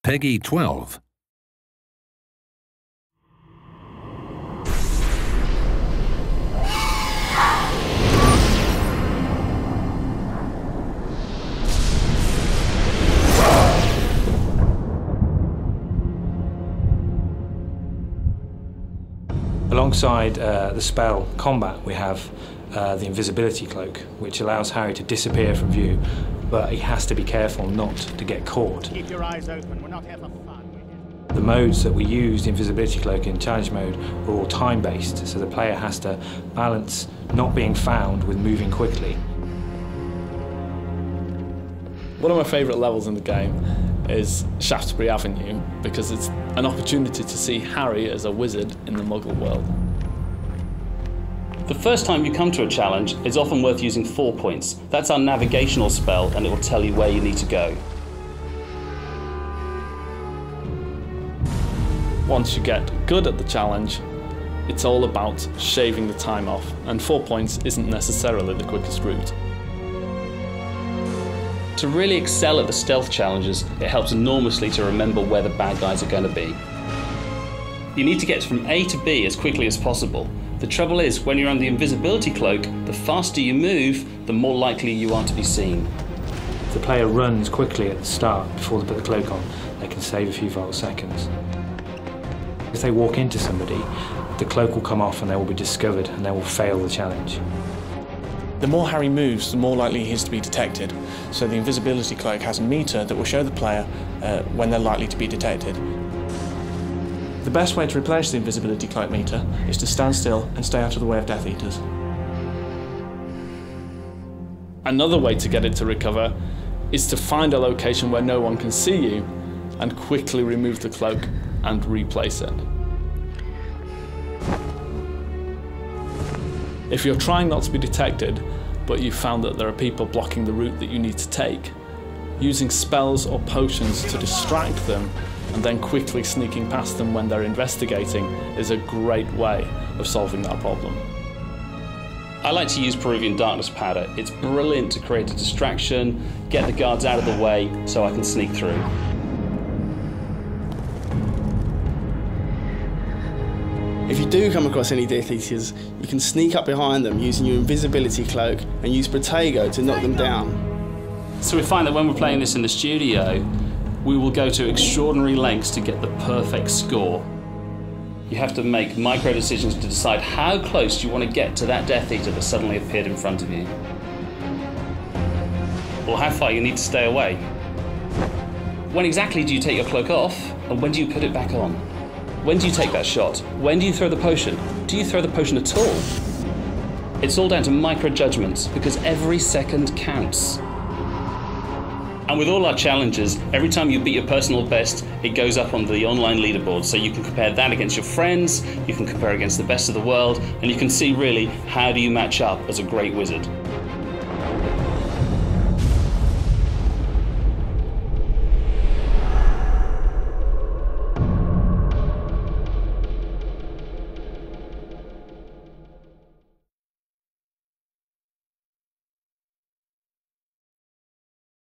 Peggy 12. Alongside the spell combat, we have the invisibility cloak, which allows Harry to disappear from view, but he has to be careful not to get caught. Keep your eyes open, we're not here for fun. The modes that we use the invisibility cloak in challenge mode are all time-based, so the player has to balance not being found with moving quickly. One of my favourite levels in the game is Shaftesbury Avenue, because it's an opportunity to see Harry as a wizard in the Muggle world. The first time you come to a challenge, it's often worth using 4 points. That's our navigational spell, and it will tell you where you need to go. Once you get good at the challenge, it's all about shaving the time off, and 4 points isn't necessarily the quickest route. To really excel at the stealth challenges, it helps enormously to remember where the bad guys are going to be. You need to get from A to B as quickly as possible. The trouble is, when you're on the invisibility cloak, the faster you move, the more likely you are to be seen. If the player runs quickly at the start before they put the cloak on, they can save a few vital seconds. If they walk into somebody, the cloak will come off and they will be discovered and they will fail the challenge. The more Harry moves, the more likely he is to be detected. So the invisibility cloak has a meter that will show the player when they're likely to be detected. The best way to replace the invisibility cloak meter is to stand still and stay out of the way of Death Eaters. Another way to get it to recover is to find a location where no one can see you and quickly remove the cloak and replace it. If you're trying not to be detected, but you found that there are people blocking the route that you need to take, using spells or potions to distract them and then quickly sneaking past them when they're investigating is a great way of solving that problem. I like to use Peruvian Darkness Powder. It's brilliant to create a distraction, get the guards out of the way so I can sneak through. If you do come across any Death Eaters, you can sneak up behind them using your invisibility cloak and use Protego to knock them down. So we find that when we're playing this in the studio, we will go to extraordinary lengths to get the perfect score. You have to make micro decisions to decide how close you want to get to that Death Eater that suddenly appeared in front of you, or how far you need to stay away. When exactly do you take your cloak off, and when do you put it back on? When do you take that shot? When do you throw the potion? Do you throw the potion at all? It's all down to micro judgments, because every second counts. And with all our challenges, every time you beat your personal best, it goes up on the online leaderboard, so you can compare that against your friends, you can compare against the best of the world, and you can see really how do you match up as a great wizard.